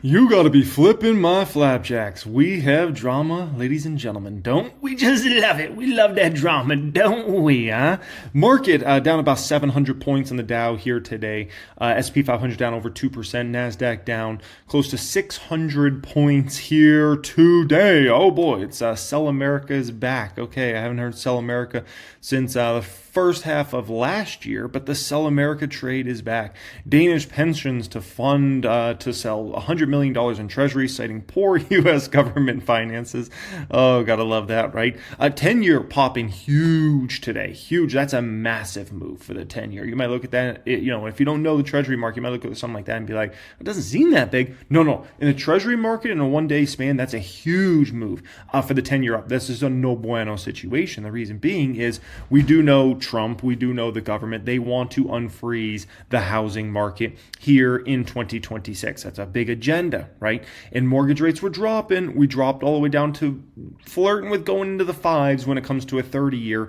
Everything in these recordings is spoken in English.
You gotta be flipping my flapjacks. We have drama, ladies and gentlemen. Don't we just love it? We love that drama, don't we, huh? Market down about 700 points in the Dow here today. S&P 500 down over 2%. NASDAQ down close to 600 points here today. Oh boy, it's Sell America is back. Okay, I haven't heard Sell America since the first half of last year, but the Sell America trade is back. Danish pensions to fund to sell $100 million in treasuries, citing poor U.S. government finances. Oh, gotta love that, right? 10-year popping huge today. Huge. That's a massive move for the 10-year. You might look at that, if you don't know the treasury market, you might look at something like that and be like, it doesn't seem that big. No. In the treasury market, in a one-day span, that's a huge move for the 10-year up. This is a no bueno situation. The reason being is we do know Trump, we do know the government, they want to unfreeze the housing market here in 2026. That's a big agenda, right? And mortgage rates were dropping. We dropped all the way down to flirting with going into the fives when it comes to a 30-year.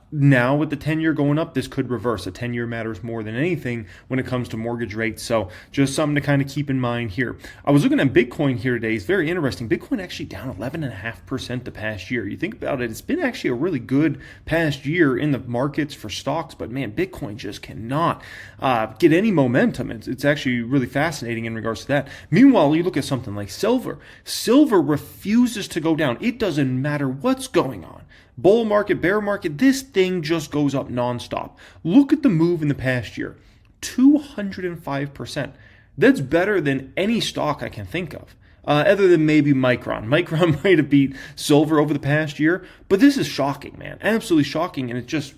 Now with the 10-year going up, this could reverse. A 10-year matters more than anything when it comes to mortgage rates. So just something to kind of keep in mind here. I was looking at Bitcoin here today. It's very interesting. Bitcoin actually down 11.5% the past year. You think about it, it's been actually a really good past year in the markets for stocks. But man, Bitcoin just cannot get any momentum. It's actually really fascinating in regards to that. Meanwhile, you look at something like silver. Silver refuses to go down. It doesn't matter what's going on. Bull market, bear market, this thing just goes up nonstop. Look at the move in the past year, 205%. That's better than any stock I can think of, other than maybe Micron. Micron might have beat silver over the past year, but this is shocking, man. Absolutely shocking, and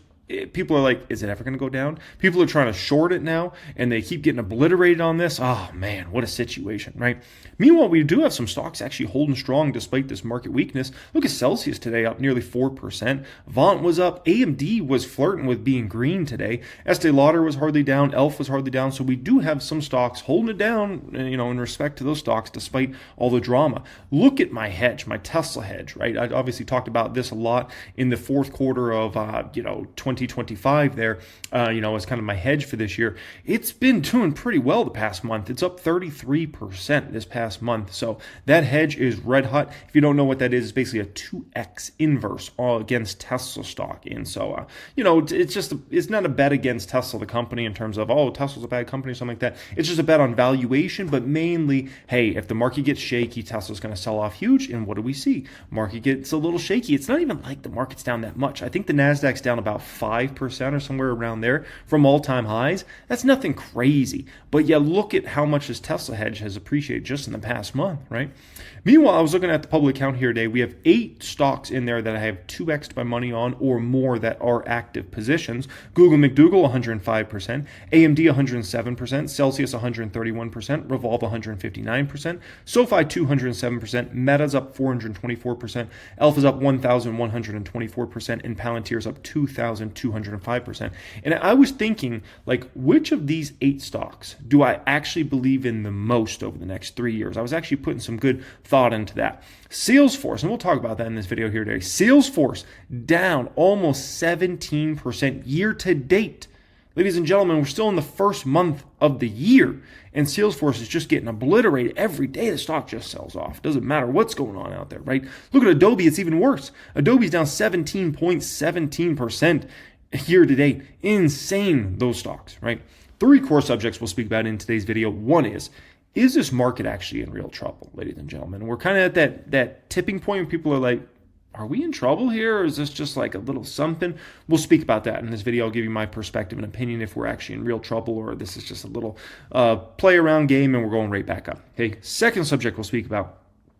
people are like, is it ever going to go down? People are trying to short it now, and they keep getting obliterated on this. Oh, man, what a situation, right? Meanwhile, we do have some stocks actually holding strong despite this market weakness. Look at Celsius today, up nearly 4%. Vaunt was up. AMD was flirting with being green today. Estee Lauder was hardly down. Elf was hardly down. So we do have some stocks holding it down, in respect to those stocks despite all the drama. Look at my hedge, my Tesla hedge, right? I obviously talked about this a lot in the fourth quarter of, 2025 there, as kind of my hedge for this year. It's been doing pretty well the past month. It's up 33% this past month. So that hedge is red hot. If you don't know what that is, it's basically a 2x inverse all against Tesla stock. And so, it's not a bet against Tesla, the company, in terms of, Tesla's a bad company or something like that. It's just a bet on valuation, but mainly, hey, if the market gets shaky, Tesla's going to sell off huge. And what do we see? Market gets a little shaky. It's not even like the market's down that much. I think the NASDAQ's down about 5% or somewhere around there from all-time highs. That's nothing crazy. But yeah, look at how much this Tesla hedge has appreciated just in the past month, right? Meanwhile, I was looking at the public account here today. We have 8 stocks in there that I have 2x'd my money on or more that are active positions. Google McDougal, 105%. AMD, 107%. Celsius, 131%. Revolve, 159%. SoFi, 207%. Meta's up 424%. Alpha's up 1,124%. And Palantir's up 2,205%. And I was thinking, which of these 8 stocks do I actually believe in the most over the next 3 years? I was actually putting some good thought into that. Salesforce, and we'll talk about that in this video here today. Salesforce down almost 17% year to date. Ladies and gentlemen, we're still in the first month of the year, and Salesforce is just getting obliterated. Every day the stock just sells off. Doesn't matter what's going on out there, right? Look at Adobe, it's even worse. Adobe's down 17.17% year to date. Insane, those stocks, right? 3 core subjects we'll speak about in today's video. One is this market actually in real trouble, ladies and gentlemen? We're kind of at that tipping point where people are like, are we in trouble here, or is this just like a little something? We'll speak about that in this video. I'll give you my perspective and opinion if we're actually in real trouble or this is just a little play around game and we're going right back up. Okay, second subject we'll speak about.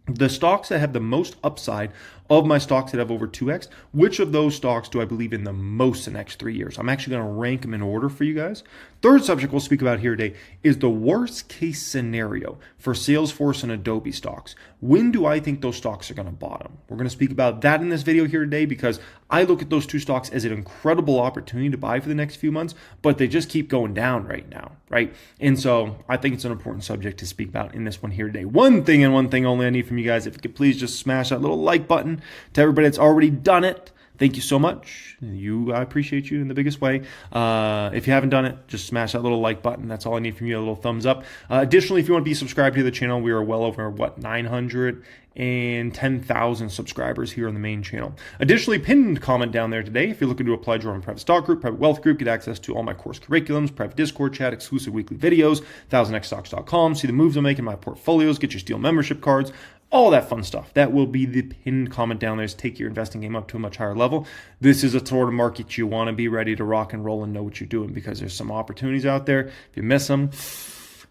The stocks that have the most upside of my stocks that have over 2x, which of those stocks do I believe in the most in the next 3 years? I'm actually going to rank them in order for you guys. Third subject we'll speak about here today is the worst case scenario for Salesforce and Adobe stocks. When do I think those stocks are going to bottom? We're going to speak about that in this video here today because I look at those 2 stocks as an incredible opportunity to buy for the next few months, but they just keep going down right now, right? And so I think it's an important subject to speak about in this one here today. One thing and one thing only I need from you guys, if you could please just smash that little like button. To everybody that's already done it, Thank you so much. I appreciate you in the biggest way. If you haven't done it, just smash that little like button. That's all I need from you, a little thumbs up. Additionally, if you want to be subscribed to the channel, we are well over, 910,000 subscribers here on the main channel. Additionally, pinned comment down there today. If you're looking to apply to join my private stock group, private wealth group, get access to all my course curriculums, private Discord chat, exclusive weekly videos, 1000xstocks.com, see the moves I'm making in my portfolios, get your Steel membership cards, all that fun stuff. That will be the pinned comment down there to take your investing game up to a much higher level. This is a sort of market you want to be ready to rock and roll and know what you're doing, because there's some opportunities out there. If you miss them,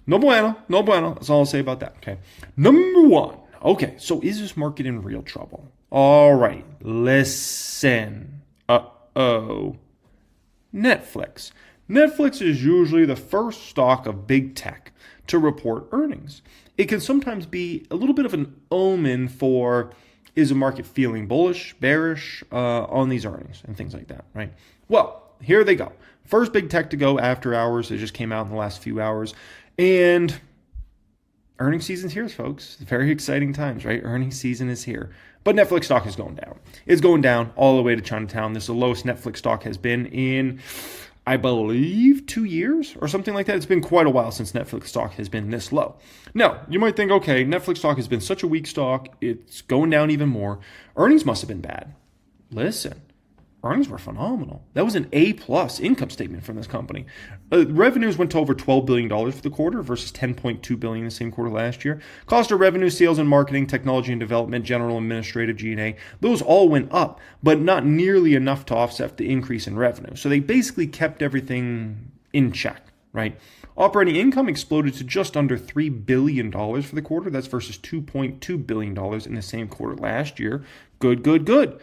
no bueno, no bueno. That's all I'll say about that. Okay. Number one. Okay, so is this market in real trouble? All right, listen. Netflix. Netflix is usually the first stock of big tech to report earnings. It can sometimes be a little bit of an omen for, is the market feeling bullish, bearish on these earnings and things like that, right? Well, here they go. First big tech to go after hours. It just came out in the last few hours. And earnings season's here, folks. Very exciting times, right? Earnings season is here. But Netflix stock is going down. It's going down all the way to Chinatown. This is the lowest Netflix stock has been in, I believe, 2 years or something like that. It's been quite a while since Netflix stock has been this low. Now, you might think, okay, Netflix stock has been such a weak stock. It's going down even more. Earnings must have been bad. Listen. Earnings were phenomenal. That was an A-plus income statement from this company. Revenues went to over $12 billion for the quarter versus $10.2 billion the same quarter last year. Cost of revenue, sales and marketing, technology and development, general administrative, G&A, those all went up, but not nearly enough to offset the increase in revenue. So they basically kept everything in check, right? Operating income exploded to just under $3 billion for the quarter. That's versus $2.2 billion in the same quarter last year. Good.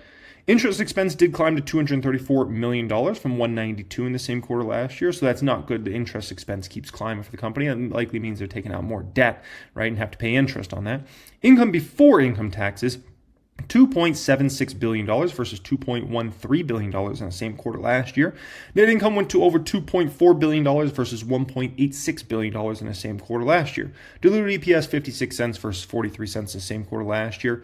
Interest expense did climb to $234 million from $192 in the same quarter last year, so that's not good. The interest expense keeps climbing for the company, and likely means they're taking out more debt, right, and have to pay interest on that. Income before income taxes, $2.76 billion versus $2.13 billion in the same quarter last year. Net income went to over $2.4 billion versus $1.86 billion in the same quarter last year. Diluted EPS 56 cents versus 43 cents in the same quarter last year.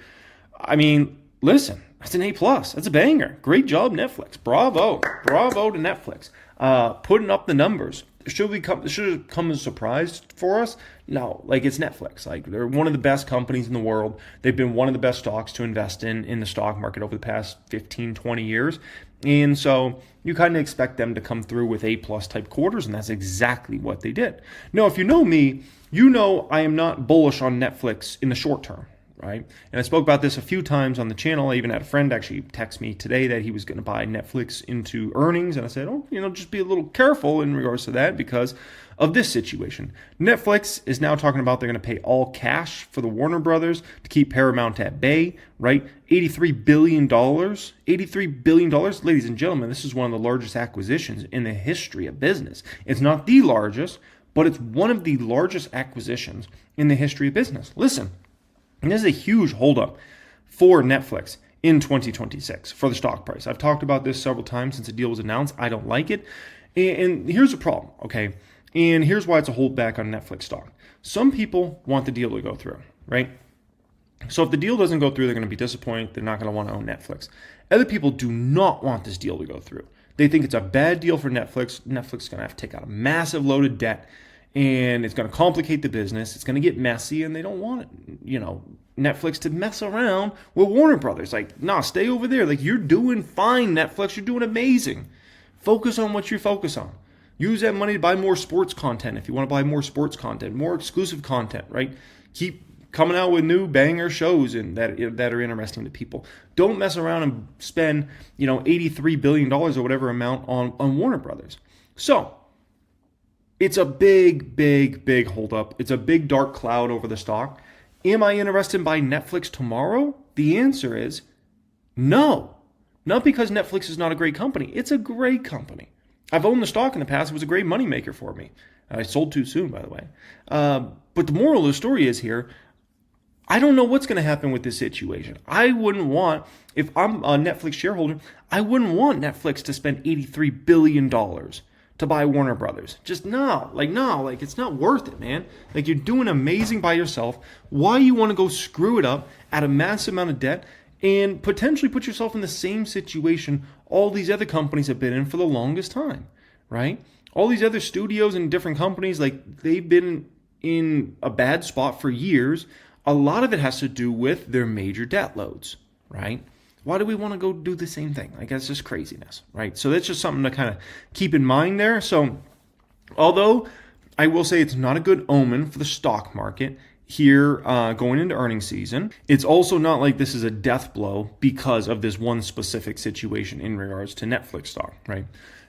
I mean, listen, that's an A+. That's a banger. Great job, Netflix. Bravo to Netflix. Putting up the numbers. Should it come as a surprise for us? No, it's Netflix. They're one of the best companies in the world. They've been one of the best stocks to invest in the stock market over the past 15, 20 years. And so you kind of expect them to come through with A+ type quarters, and that's exactly what they did. Now, if you know me, you know I am not bullish on Netflix in the short term. Right? And I spoke about this a few times on the channel. I even had a friend actually text me today that he was going to buy Netflix into earnings. And I said, just be a little careful in regards to that because of this situation. Netflix is now talking about they're going to pay all cash for the Warner Brothers to keep Paramount at bay, right? $83 billion. $83 billion. Ladies and gentlemen, this is one of the largest acquisitions in the history of business. It's not the largest, but it's one of the largest acquisitions in the history of business. Listen. And this is a huge holdup for Netflix in 2026 for the stock price. I've talked about this several times since the deal was announced. I don't like it. And here's the problem, okay? And here's why it's a holdback on Netflix stock. Some people want the deal to go through, right? So if the deal doesn't go through, they're going to be disappointed. They're not going to want to own Netflix. Other people do not want this deal to go through. They think it's a bad deal for Netflix. Netflix is going to have to take out a massive load of debt. And it's going to complicate the business. It's going to get messy, and they don't want Netflix to mess around with Warner Brothers. Stay over there. You're doing fine, Netflix. You're doing amazing. Focus on what you focus on. Use that money to buy more sports content if you want to buy more sports content, more exclusive content, right? Keep coming out with new banger shows and that are interesting to people. Don't mess around and spend, $83 billion or whatever amount on Warner Brothers. So, it's a big holdup. It's a big dark cloud over the stock. Am I interested in buying Netflix tomorrow? The answer is no. Not because Netflix is not a great company. It's a great company. I've owned the stock in the past. It was a great moneymaker for me. I sold too soon, by the way. But the moral of the story is here, I don't know what's going to happen with this situation. I wouldn't want, if I'm a Netflix shareholder, I wouldn't want Netflix to spend $83 billion to buy Warner Brothers. Just no, it's not worth it, man. You're doing amazing by yourself. Why you want to go screw it up, add a massive amount of debt, and potentially put yourself in the same situation all these other companies have been in for the longest time, right? All these other studios and different companies, like they've been in a bad spot for years. A lot of it has to do with their major debt loads, right? Why do we want to go do the same thing? Like, that's just craziness, right? So that's just something to kind of keep in mind there. So although I will say it's not a good omen for the stock market here going into earnings season, it's also not like this is a death blow because of this one specific situation in regards to Netflix stock, right?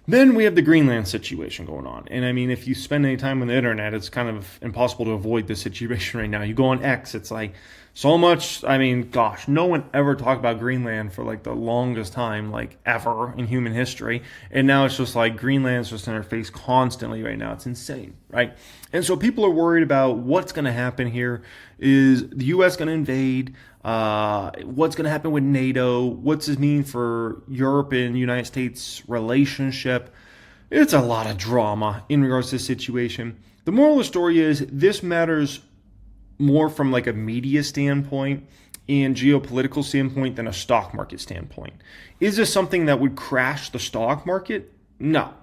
Then we have the Greenland situation going on. And I mean, if you spend any time on the internet, it's kind of impossible to avoid this situation right now. You go on X, it's like so much. I mean, gosh, no one ever talked about Greenland for like the longest time, like ever in human history. And now it's just like Greenland's just in our face constantly right now. It's insane, right? And so people are worried about what's going to happen here. Is the U.S. going to invade? What's going to happen with NATO? What's this mean for Europe and United States relationship? It's a lot of drama in regards to this situation. The moral of the story is this matters more from like a media standpoint and geopolitical standpoint than a stock market standpoint. Is this something that would crash the stock market? No.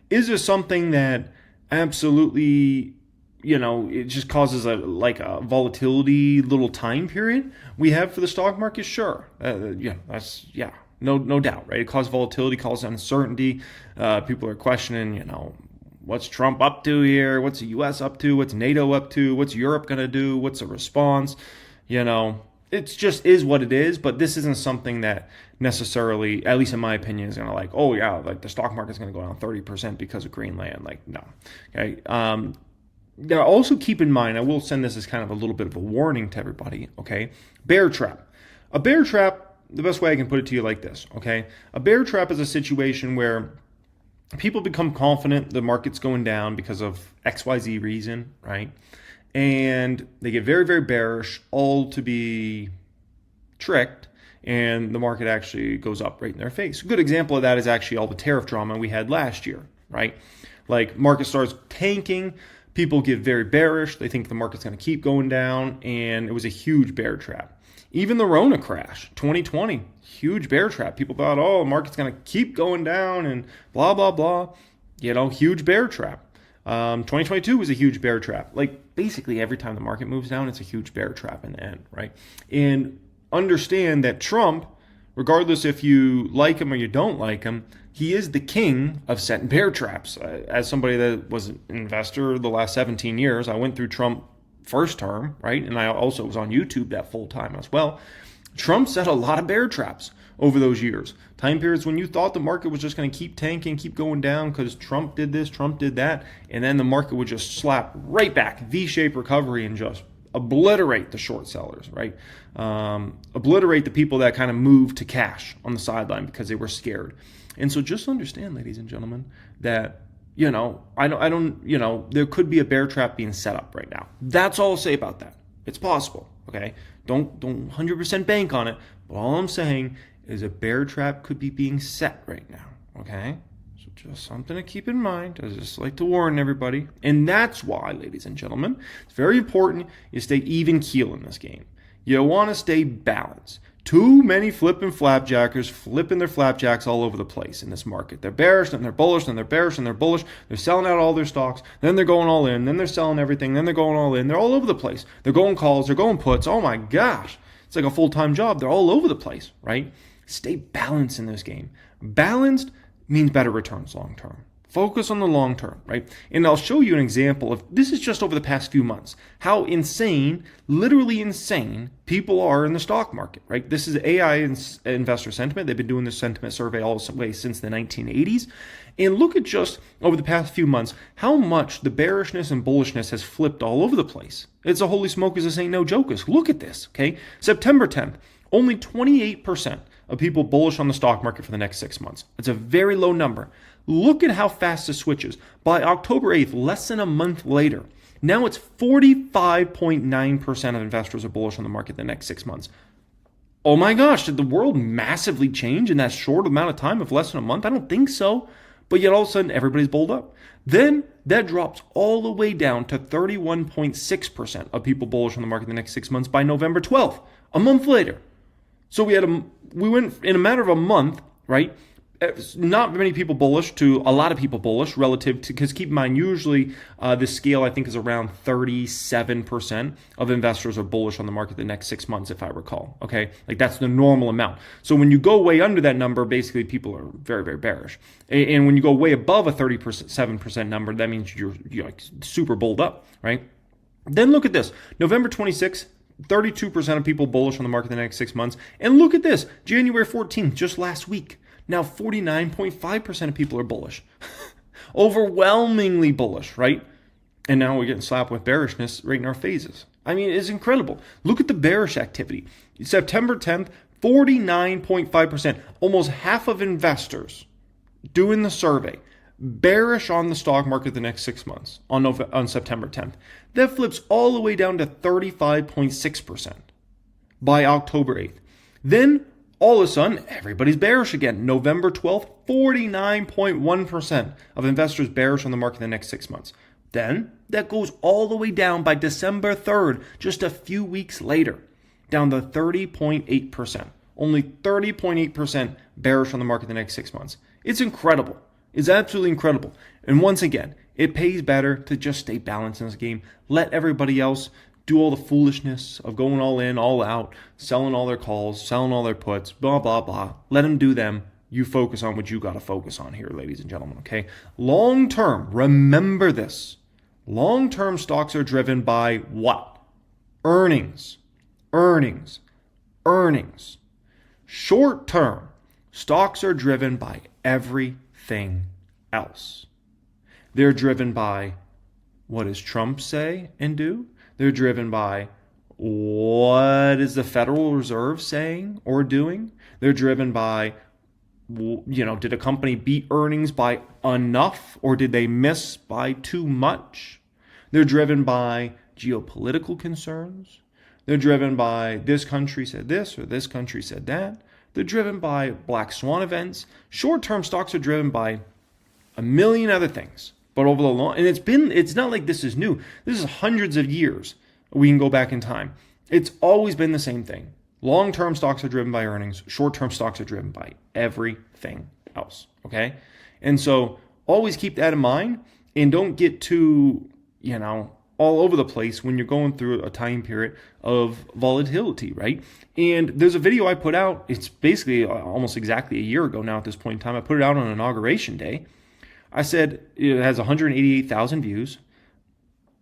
Is this something that absolutely, it just causes a volatility little time period we have for the stock market? Sure. No doubt, right? It causes volatility, causes uncertainty. People are questioning, what's Trump up to here? What's the U.S. up to? What's NATO up to? What's Europe going to do? What's the response? It just is what it is, but this isn't something that necessarily, at least in my opinion, is going to the stock market's going to go down 30% because of Greenland. Like, no. Okay. Now, also keep in mind, I will send this as kind of a little bit of a warning to everybody, okay? Bear trap. A bear trap, the best way I can put it to you like this, okay? A bear trap is a situation where people become confident the market's going down because of XYZ reason, right? And they get very, very bearish, all to be tricked, and the market actually goes up right in their face. A good example of that is actually all the tariff drama we had last year, right? Like, market starts tanking, people get very bearish, they think the market's going to keep going down, and it was a huge bear trap. Even the Rona crash, 2020, huge bear trap. People thought, the market's going to keep going down and blah, blah, blah. Huge bear trap. 2022 was a huge bear trap. Like, basically every time the market moves down, it's a huge bear trap in the end, right? And understand that Trump, regardless if you like him or you don't like him, he is the king of setting bear traps. As somebody that was an investor the last 17 years, I went through Trump first term, right? And I also was on YouTube that full time as well. Trump set a lot of bear traps over those years. Time periods when you thought the market was just going to keep tanking, keep going down because Trump did this, Trump did that, and then the market would just slap right back, V-shaped recovery, and just obliterate the short sellers, right? Obliterate the people that kind of moved to cash on the sideline because they were scared. And so just understand, ladies and gentlemen, that there could be a bear trap being set up right now. That's all I'll say about that. It's possible, okay? Don't 100% bank on it, but all I'm saying is a bear trap could be being set right now, okay? So just something to keep in mind. I just like to warn everybody. And that's why, ladies and gentlemen, it's very important you stay even keel in this game. You want to stay balanced. Too many flipping flapjackers flipping their flapjacks all over the place in this market. They're bearish, then they're bullish, then they're bearish, and they're bullish. They're selling out all their stocks, then they're going all in, then they're selling everything, then they're going all in. They're all over the place. They're going calls, they're going puts. Oh my gosh. It's like a full-time job. They're all over the place, right? Stay balanced in this game. Balanced means better returns long-term. Focus on the long term, right? And I'll show you an example of, this is just over the past few months, how insane, literally insane, people are in the stock market, right? This is AI investor sentiment. They've been doing this sentiment survey all the way since the 1980s. And look at just over the past few months, how much the bearishness and bullishness has flipped all over the place. It's a holy smokers, this ain't no jokers. Look at this, okay? September 10th, only 28% of people bullish on the stock market for the next 6 months. It's a very low number. Look at how fast it switches. By October 8th, less than a month later, now it's 45.9% of investors are bullish on the market the next 6 months. Oh my gosh, did the world massively change in that short amount of time of less than a month? I don't think so. But yet all of a sudden, everybody's bulled up. Then that drops all the way down to 31.6% of people bullish on the market the next 6 months by November 12th, a month later. So we went in a matter of a month, right? Not many people bullish to a lot of people bullish relative to, because keep in mind, usually this scale I think is around 37% of investors are bullish on the market the next 6 months, if I recall. Okay, like that's the normal amount. So when you go way under that number, basically people are very, very bearish. And when you go way above a 37% number, that means you're like super bulled up, right? Then look at this, November 26th. 32% of people bullish on the market the next 6 months. And look at this, January 14th, just last week. Now 49.5% of people are bullish. Overwhelmingly bullish, right? And now we're getting slapped with bearishness right in our faces. I mean, it's incredible. Look at the bearish activity. September 10th, 49.5%. Almost half of investors doing the survey bearish on the stock market the next 6 months on September 10th. That flips all the way down to 35.6% by October 8th. Then all of a sudden, everybody's bearish again. November 12th, 49.1% of investors bearish on the market the next 6 months. Then that goes all the way down by December 3rd, just a few weeks later, down to 30.8%. Only 30.8% bearish on the market the next 6 months. It's incredible. It's absolutely incredible. And once again, it pays better to just stay balanced in this game. Let everybody else do all the foolishness of going all in, all out, selling all their calls, selling all their puts, blah, blah, blah. Let them do them. You focus on what you got to focus on here, ladies and gentlemen, okay? Long term, remember this. Long-term stocks are driven by what? Earnings. Earnings. Earnings. Short-term, stocks are driven by everything else. They're driven by what does Trump say and do? They're driven by what is the Federal Reserve saying or doing? They're driven by, did a company beat earnings by enough or did they miss by too much? They're driven by geopolitical concerns. They're driven by this country said this or this country said that. They're driven by black swan events. Short-term stocks are driven by a million other things. But over the long, and it's not like this is new. This is hundreds of years. We can go back in time. It's always been the same thing. Long-term stocks are driven by earnings. Short-term stocks are driven by everything else. Okay? And so always keep that in mind and don't get too, all over the place when you're going through a time period of volatility, right? And there's a video I put out. It's basically almost exactly a year ago now at this point in time. I put it out on Inauguration Day. I said it has 188,000 views.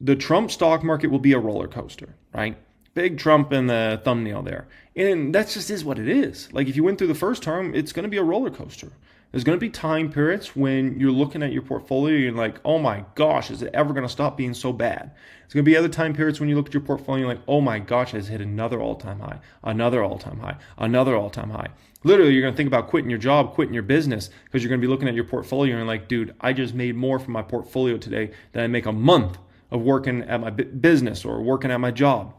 The Trump stock market will be a roller coaster, right? Big Trump in the thumbnail there. And that just is what it is. Like if you went through the first term, it's going to be a roller coaster. There's going to be time periods when you're looking at your portfolio and you're like, oh my gosh, is it ever going to stop being so bad? There's going to be other time periods when you look at your portfolio and you're like, oh my gosh, it's hit another all-time high, another all-time high, another all-time high. Literally, you're going to think about quitting your job, quitting your business, because you're going to be looking at your portfolio and you're like, dude, I just made more from my portfolio today than I make a month of working at my business or working at my job.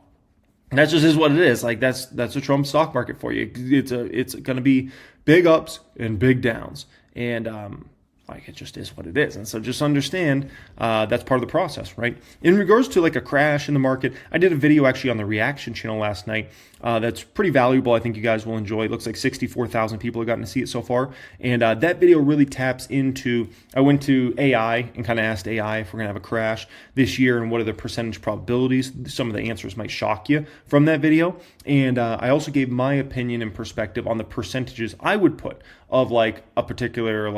And that just is what it is. Like that's a Trump stock market for you. It's going to be big ups and big downs. And it just is what it is. And so just understand that's part of the process, right? In regards to like a crash in the market, I did a video actually on the Reaction channel last night that's pretty valuable. I think you guys will enjoy. It looks like 64,000 people have gotten to see it so far. And that video really taps into, I went to AI and kind of asked AI if we're going to have a crash this year and what are the percentage probabilities. Some of the answers might shock you from that video. And I also gave my opinion and perspective on the percentages I would put of like a particular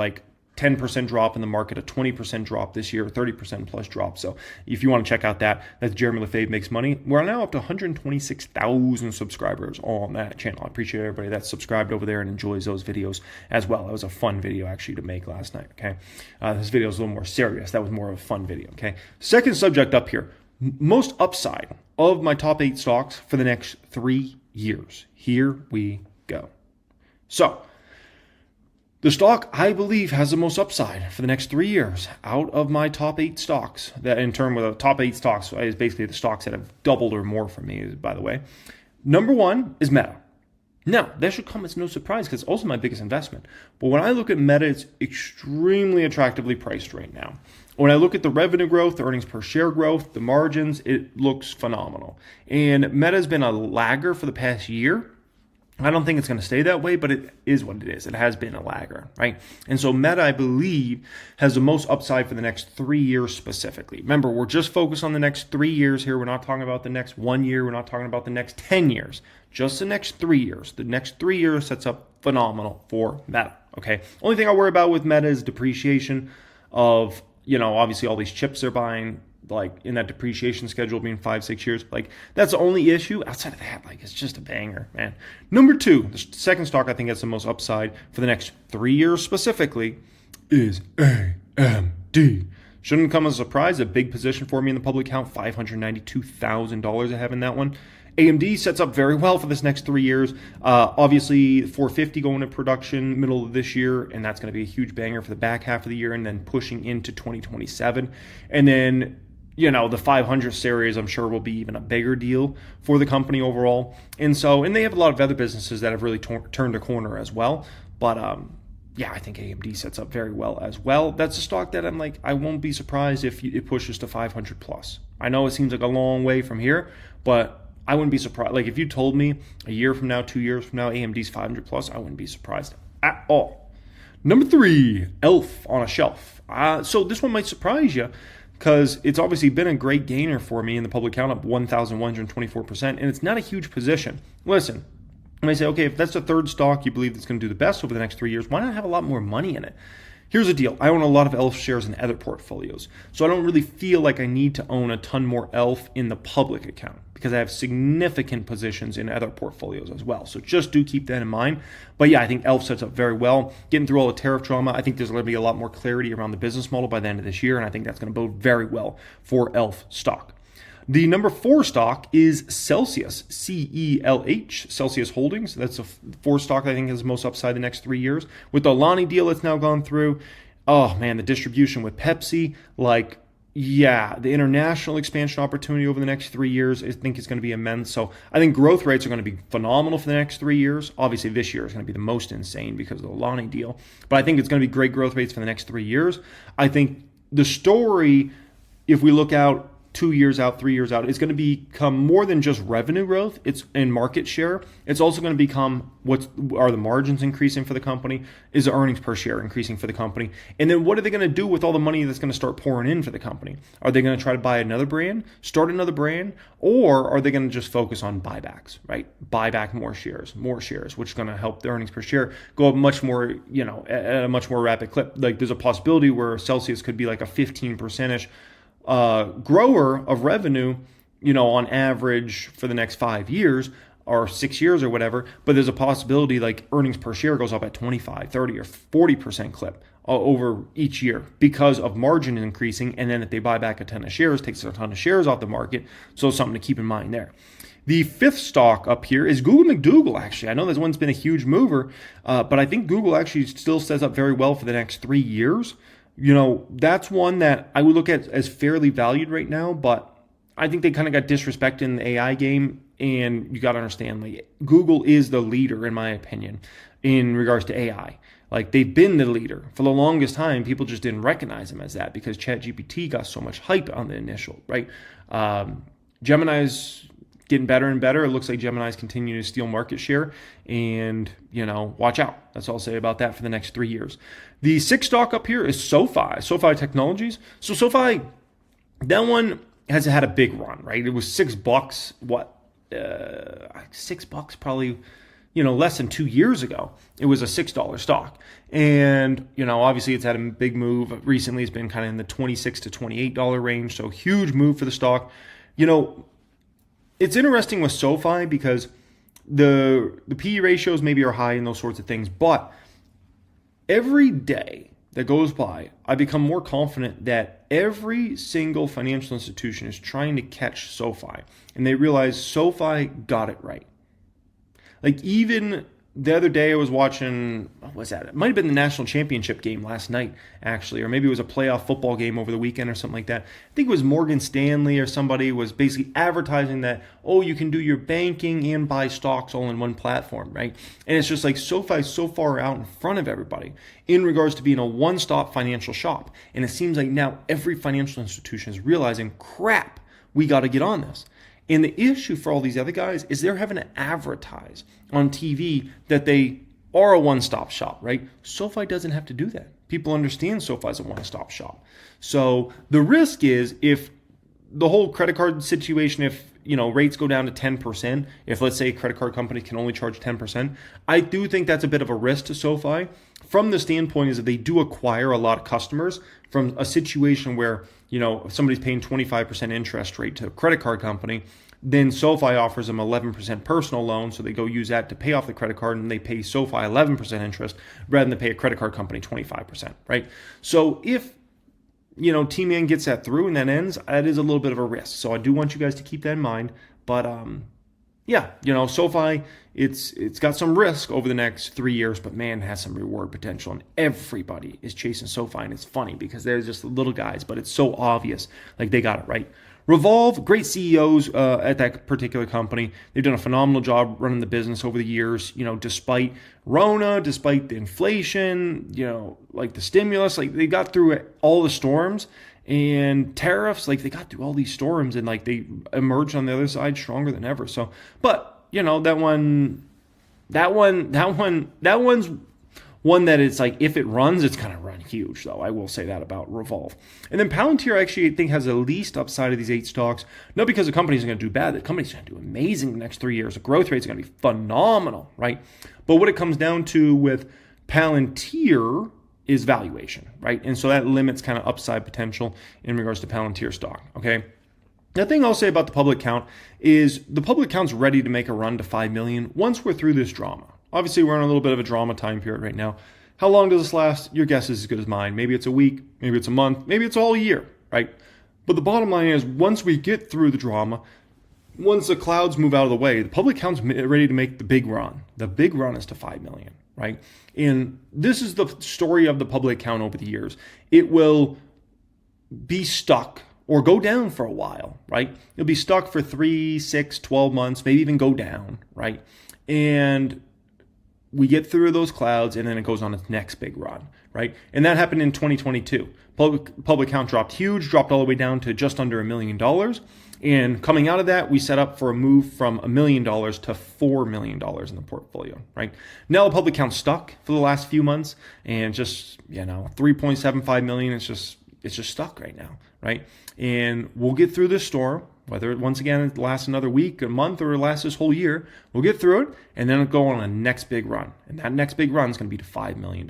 10% drop in the market, a 20% drop this year, a 30% plus drop. So if you want to check out that's Jeremy Lefebvre Makes Money. We're now up to 126,000 subscribers on that channel. I appreciate everybody that's subscribed over there and enjoys those videos as well. That was a fun video actually to make last night, okay? This video is a little more serious. That was more of a fun video, okay? Second subject up here, most upside of my top 8 stocks for the next 3 years. Here we go. So, the stock I believe has the most upside for the next 3 years out of my top 8 stocks. That in terms of the top 8 stocks is basically the stocks that have doubled or more for me, by the way. Number 1 is Meta. Now, that should come as no surprise because it's also my biggest investment. But when I look at Meta, it's extremely attractively priced right now. When I look at the revenue growth, the earnings per share growth, the margins, it looks phenomenal. And Meta has been a lagger for the past year. I don't think it's going to stay that way, but it is what it is. It has been a lagger, right? And so Meta, I believe, has the most upside for the next 3 years specifically. Remember, we're just focused on the next 3 years here. We're not talking about the next 1 year. We're not talking about the next 10 years. Just the next 3 years. The next 3 years sets up phenomenal for Meta, okay? Only thing I worry about with Meta is depreciation of, obviously all these chips they're buying, like in that depreciation schedule being 5-6 years. Like, that's the only issue. Outside of that, like, it's just a banger, man. Number 2, the second stock I think has the most upside for the next 3 years specifically is AMD. Shouldn't come as a surprise. A big position for me in the public count, $592,000 I have in that one. AMD sets up very well for this next 3 years. Obviously, 450 going into production middle of this year, and that's going to be a huge banger for the back half of the year and then pushing into 2027. And then, the 500 series, I'm sure, will be even a bigger deal for the company overall. And they have a lot of other businesses that have really turned a corner as well. But, I think AMD sets up very well as well. That's a stock that I'm like, I won't be surprised if it pushes to 500 plus. I know it seems like a long way from here, but I wouldn't be surprised. Like, if you told me a year from now, 2 years from now, AMD's 500 plus, I wouldn't be surprised at all. Number 3, ELF on a shelf. So this one might surprise you because it's obviously been a great gainer for me in the public count up 1,124%, and it's not a huge position. Listen, when I say, okay, if that's the third stock you believe that's going to do the best over the next 3 years, why not have a lot more money in it? Here's the deal. I own a lot of ELF shares in other portfolios, so I don't really feel like I need to own a ton more ELF in the public account because I have significant positions in other portfolios as well. So just do keep that in mind. But yeah, I think ELF sets up very well. Getting through all the tariff drama, I think there's going to be a lot more clarity around the business model by the end of this year, and I think that's going to bode very well for ELF stock. The number 4 stock is Celsius, CELH, Celsius Holdings. That's a 4 stock I think has the most upside the next 3 years. With the Lonnie deal that's now gone through, oh man, the distribution with Pepsi, the international expansion opportunity over the next 3 years, I think is going to be immense. So I think growth rates are going to be phenomenal for the next 3 years. Obviously, this year is going to be the most insane because of the Lonnie deal. But I think it's going to be great growth rates for the next 3 years. I think the story, if we look out 2 years out, 3 years out, is going to become more than just revenue growth. It's in market share. It's also going to become what are the margins increasing for the company? Is the earnings per share increasing for the company? And then what are they going to do with all the money that's going to start pouring in for the company? Are they going to try to buy another brand, start another brand, or are they going to just focus on buybacks, right? Buy back more shares, which is going to help the earnings per share go up much more, at a much more rapid clip. Like, there's a possibility where Celsius could be like a 15%-ish grower of revenue, on average for the next 5 years or 6 years or whatever. But there's a possibility like earnings per share goes up at 25, 30, or 40% clip over each year because of margin increasing. And then if they buy back a ton of shares, takes a ton of shares off the market. So something to keep in mind there. The 5th stock up here is Google McDougal, actually. I know this one's been a huge mover, but I think Google actually still sets up very well for the next 3 years. That's one that I would look at as fairly valued right now, but I think they kind of got disrespected in the AI game, and you got to understand, like, Google is the leader, in my opinion, in regards to AI. Like, they've been the leader. For the longest time, people just didn't recognize them as that because ChatGPT got so much hype on the initial, right? Gemini's getting better and better. It looks like Gemini's continuing to steal market share, and, watch out. That's all I'll say about that for the next 3 years. The 6th stock up here is SoFi Technologies. So SoFi, that one has had a big run, right? It was $6, $6 probably, less than 2 years ago. It was a $6 stock. And, obviously it's had a big move. Recently it's been kind of in the $26 to $28 range. So huge move for the stock. It's interesting with SoFi because the PE ratios maybe are high and those sorts of things, but every day that goes by, I become more confident that every single financial institution is trying to catch SoFi, and they realize SoFi got it right. Like, even the other day I was watching, what was that? It might have been the national championship game last night, actually, or maybe it was a playoff football game over the weekend or something like that. I think it was Morgan Stanley or somebody was basically advertising that, you can do your banking and buy stocks all in one platform, right? And it's just like SoFi is so far out in front of everybody in regards to being a one-stop financial shop. And it seems like now every financial institution is realizing, crap, we got to get on this. And the issue for all these other guys is they're having to advertise on TV that they are a one-stop shop, right? SoFi doesn't have to do that. People understand SoFi is a one-stop shop. So the risk is if the whole credit card situation, if rates go down to 10%, if let's say a credit card company can only charge 10%, I do think that's a bit of a risk to SoFi. From the standpoint is that they do acquire a lot of customers from a situation where, if somebody's paying 25% interest rate to a credit card company, then SoFi offers them 11% personal loan, so they go use that to pay off the credit card, and they pay SoFi 11% interest rather than pay a credit card company 25%, right? So if T-Man gets that through and that ends, that is a little bit of a risk. So I do want you guys to keep that in mind. But SoFi, it's got some risk over the next 3 years, but man, it has some reward potential. And everybody is chasing SoFi, and it's funny because they're just little guys, but it's so obvious. Like they got it right. Revolve, great CEOs at that particular company. They've done a phenomenal job running the business over the years, despite Rona, despite the inflation, like the stimulus, like they got through all the storms and tariffs, like they got through all these storms and like they emerged on the other side stronger than ever. So, but that one's one that it's like, if it runs, it's going to run huge, though. I will say that about Revolve. And then Palantir, actually, I think, has the least upside of these 8 stocks. Not because the company's going to do bad. The company's going to do amazing in the next 3 years. The growth rate's going to be phenomenal, right? But what it comes down to with Palantir is valuation, right? And so that limits kind of upside potential in regards to Palantir stock, okay? The thing I'll say about the public count is the public count's ready to make a run to 5 million once we're through this drama. Obviously, we're in a little bit of a drama time period right now. How long does this last? Your guess is as good as mine. Maybe it's a week, maybe it's a month, maybe it's all year, right? But the bottom line is, once we get through the drama, once the clouds move out of the way, the public count's ready to make the big run. The big run is to 5 million, right? And this is the story of the public count over the years. It will be stuck or go down for a while, right? It'll be stuck for 3, 6, 12 months, maybe even go down, right? And we get through those clouds, and then it goes on its next big run, right? And that happened in 2022. Public count dropped huge, dropped all the way down to just under $1 million. And coming out of that, we set up for a move from $1 million to $4 million in the portfolio, right? Now the public count's stuck for the last few months, and just 3.75 million. It's just stuck right now, right? And we'll get through this storm. Whether, once again, it lasts another week, a month, or it lasts this whole year, we'll get through it, and then it'll go on a next big run. And that next big run is going to be to $5 million.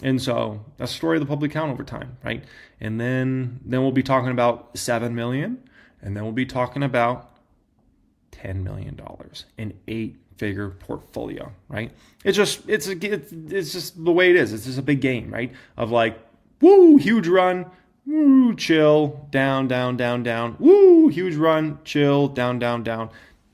And so that's the story of the public count over time, right? And then we'll be talking about 7 million, and then we'll be talking about $10 million, an 8-figure portfolio, right? It's just the way it is. It's just a big game, right? Of like, woo, huge run. Woo, chill, down, down, down, down. Woo, huge run, chill, down, down, down.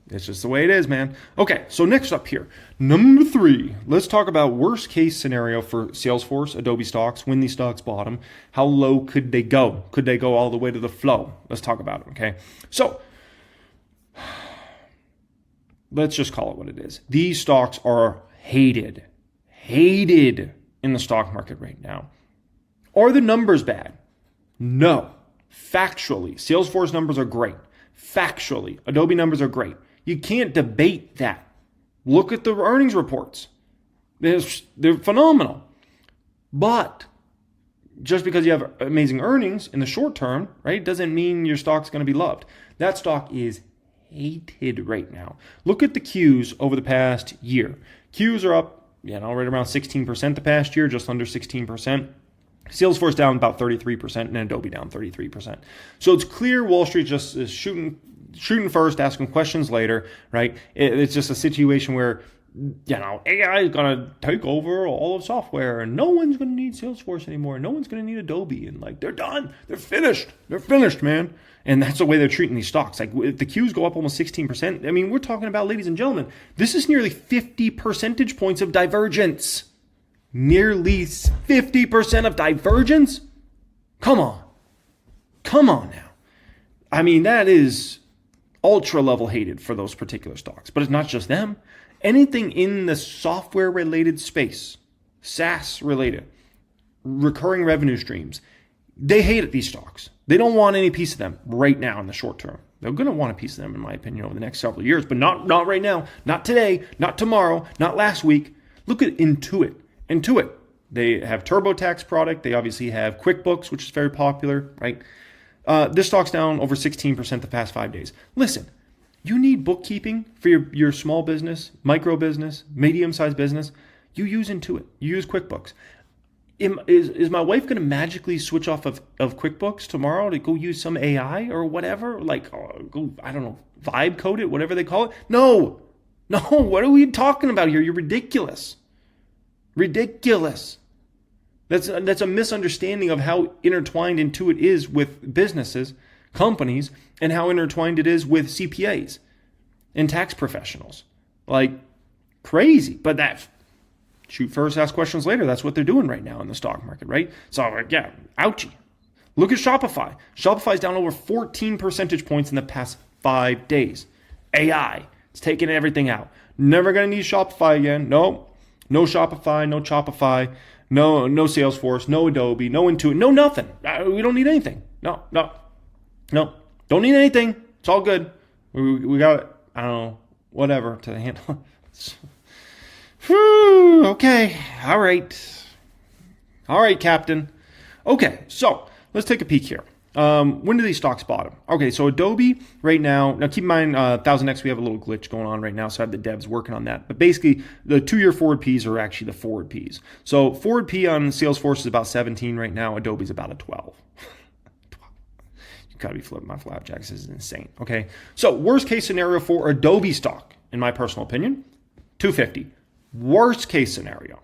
It's just the way it is, man. Okay, so next up here, number 3. Let's talk about worst case scenario for Salesforce, Adobe stocks, when these stocks bottom. How low could they go? Could they go all the way to the flow? Let's talk about it, okay? So, let's just call it what it is. These stocks are hated in the stock market right now. Are the numbers bad? No. Factually, Salesforce numbers are great. Factually, Adobe numbers are great. You can't debate that. Look at the earnings reports. They're phenomenal. But just because you have amazing earnings in the short term, right, doesn't mean your stock's going to be loved. That stock is hated right now. Look at the Qs over the past year. Qs are up, right around 16% the past year, just under 16%. Salesforce down about 33% and Adobe down 33%. So it's clear Wall Street just is shooting first, asking questions later, right? It's just a situation where, AI is going to take over all of software and no one's going to need Salesforce anymore. No one's going to need Adobe. And like, they're done. They're finished. They're finished, man. And that's the way they're treating these stocks. Like if the Qs go up almost 16%. I mean, we're talking about, ladies and gentlemen, this is nearly 50 percentage points of divergence. Nearly 50% of divergence? Come on now. I mean, that is ultra level hated for those particular stocks. But it's not just them. Anything in the software related space, SaaS related, recurring revenue streams, they hate these stocks. They don't want any piece of them right now in the short term, They're going to want a piece of them, in my opinion, over the next several years, but not right now, not today, not tomorrow, not last week. Look at Intuit. Intuit, they have TurboTax product. They obviously have QuickBooks, which is very popular, right? This stock's down over 16% the past 5 days. Listen, you need bookkeeping for your small business, micro business, medium-sized business. You use Intuit. You use QuickBooks. Is my wife going to magically switch off of QuickBooks tomorrow to go use some AI or whatever? Like, go, I don't know, vibe code it, whatever they call it? No, what are we talking about here? You're ridiculous. Ridiculous. That's a misunderstanding of how intertwined Intuit is with businesses, companies, and how intertwined it is with CPAs and tax professionals. Like, crazy. But that, shoot first, ask questions later. That's what they're doing right now in the stock market, right? So, yeah, ouchie. Look at Shopify. Shopify's down over 14 percentage points in the past 5 days. AI. It's taking everything out. Never going to need Shopify again. No Shopify, no Shopify, no Salesforce, no Adobe, no Intuit, no nothing. We don't need anything. No. Don't need anything. It's all good. We got, I don't know, whatever to handle. Whew, okay. All right, Captain. Okay, so let's take a peek here. When do these stocks bottom? Okay, so Adobe right now keep in mind, 1000X, we have a little glitch going on right now, so I have the devs working on that. But basically, the 2-year forward Ps are actually the forward Ps. So forward P on Salesforce is about 17 right now. Adobe's about a 12. You gotta be flipping my flapjacks. This is insane. Okay, so worst case scenario for Adobe stock, in my personal opinion, 250. Worst case scenario.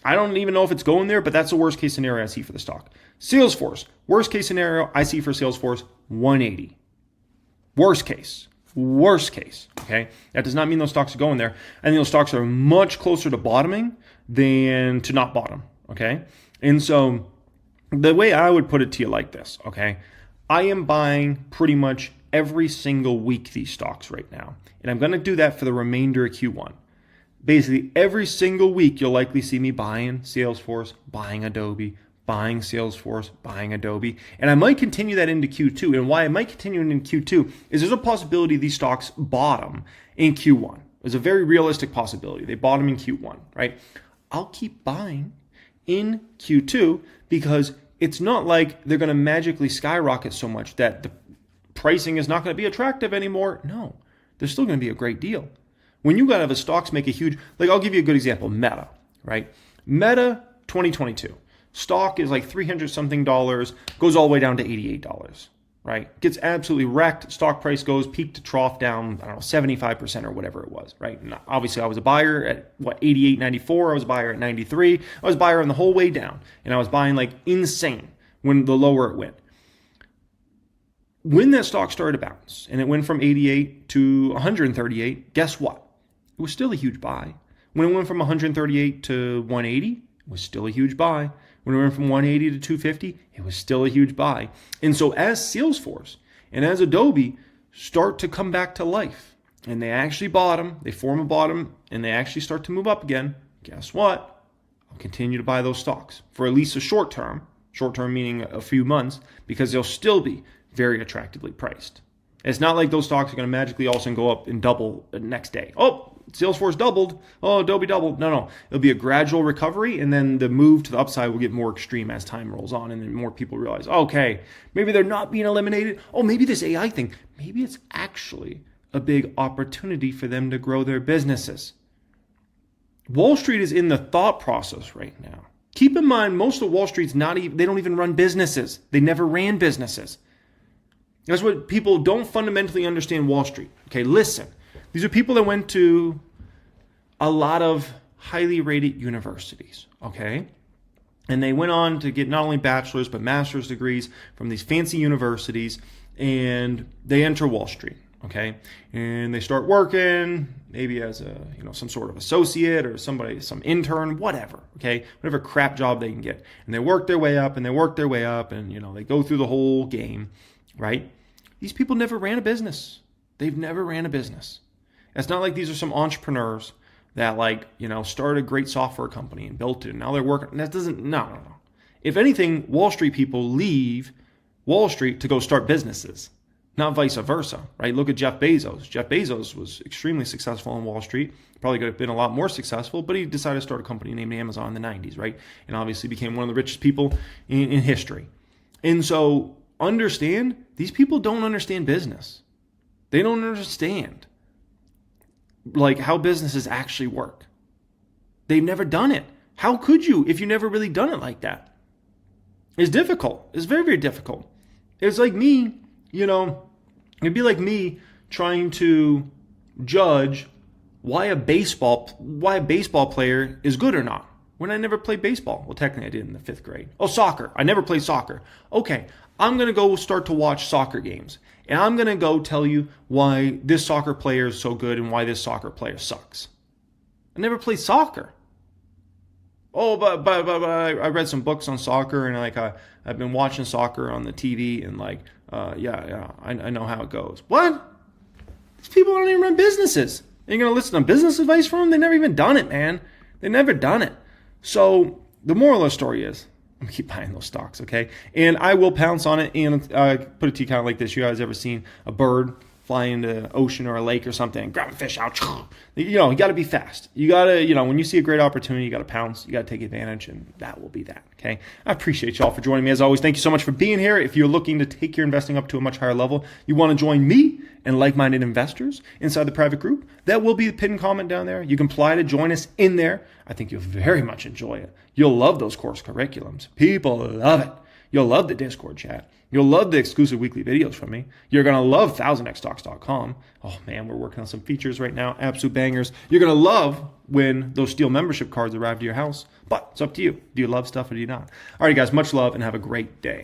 I don't even know if it's going there, but that's the worst case scenario I see for the stock. Salesforce, worst case scenario I see for Salesforce, 180. Worst case, okay? That does not mean those stocks are going there. I think those stocks are much closer to bottoming than to not bottom, okay? And so the way I would put it to you like this, okay? I am buying pretty much every single week these stocks right now. And I'm going to do that for the remainder of Q1. Basically, every single week, you'll likely see me buying Salesforce, buying Adobe, buying Salesforce, buying Adobe. And I might continue that into Q2. And why I might continue it in Q2 is there's a possibility these stocks bottom in Q1. There's a very realistic possibility. They bottom in Q1, right? I'll keep buying in Q2 because it's not like they're going to magically skyrocket so much that the pricing is not going to be attractive anymore. No, they're still going to be a great deal. When you got to have a stocks make a huge, like I'll give you a good example, Meta, right? Meta 2022, stock is like $300 something, goes all the way down to $88, right? Gets absolutely wrecked. Stock price goes peak to trough down, I don't know, 75% or whatever it was, right? And obviously I was a buyer at 88, 94. I was a buyer at 93. I was a buyer on the whole way down. And I was buying like insane when the lower it went. When that stock started to bounce and it went from 88 to 138, guess what? It was still a huge buy. When it went from 138 to 180, it was still a huge buy. When it went from 180 to 250, it was still a huge buy. And so as Salesforce and as Adobe start to come back to life and they actually bottom, they form a bottom and they actually start to move up again, guess what? I'll continue to buy those stocks for at least a short term meaning a few months, because they'll still be very attractively priced. It's not like those stocks are going to magically all of a sudden go up and double the next day. Oh, Salesforce doubled. Oh, Adobe doubled. No. It'll be a gradual recovery, and then the move to the upside will get more extreme as time rolls on, and then more people realize, okay, maybe they're not being eliminated. Oh, maybe this AI thing, maybe it's actually a big opportunity for them to grow their businesses. Wall Street is in the thought process right now. Keep in mind, most of Wall Street's they don't even run businesses. They never ran businesses. That's what people don't fundamentally understand Wall Street. Okay, listen. These are people that went to a lot of highly rated universities, okay? And they went on to get not only bachelor's but master's degrees from these fancy universities, and they enter Wall Street, okay? And they start working, maybe as some sort of associate or some intern, whatever, okay? Whatever crap job they can get. And they work their way up and they go through the whole game. Right? These people never ran a business. They've never ran a business. It's not like these are some entrepreneurs that started a great software company and built it and now they're working. No. If anything, Wall Street people leave Wall Street to go start businesses. not vice versa, right? Look at Jeff Bezos. Jeff Bezos was extremely successful on Wall Street. Probably could have been a lot more successful, but he decided to start a company named Amazon in the 90s, right? And obviously became one of the richest people in history. And so understand, these people don't understand business. They don't understand like how businesses actually work. They've never done it. How could you if you never really done it like that? It's difficult. It's very, very difficult. It's like me, it'd be like me trying to judge why a baseball player is good or not when I never played baseball. Well, technically I did in the 5th grade. Oh, soccer. I never played soccer. Okay, I'm going to go start to watch soccer games. And I'm going to go tell you why this soccer player is so good and why this soccer player sucks. I never played soccer. Oh, but I read some books on soccer, and I've been watching soccer on the TV, and I know how it goes. What? These people don't even run businesses. You're going to listen to business advice from them? They never even done it, man. They never done it. So the moral of the story is, I'm gonna keep buying those stocks, okay? And I will pounce on it and put it to you kind of like this. You guys ever seen a bird fly into the ocean or a lake or something, grab a fish out? You got to be fast. You got to, when you see a great opportunity, you got to pounce. You got to take advantage, and that will be that, okay? I appreciate y'all for joining me. As always, thank you so much for being here. If you're looking to take your investing up to a much higher level, you want to join me and like-minded investors inside the private group, that will be the pinned comment down there. You can apply to join us in there. I think you'll very much enjoy it. You'll love those course curriculums. People love it. You'll love the Discord chat. You'll love the exclusive weekly videos from me. You're going to love 1000xstocks.com. Oh, man, we're working on some features right now. Absolute bangers. You're going to love when those Steel membership cards arrive to your house. But it's up to you. Do you love stuff or do you not? All right, guys, much love and have a great day.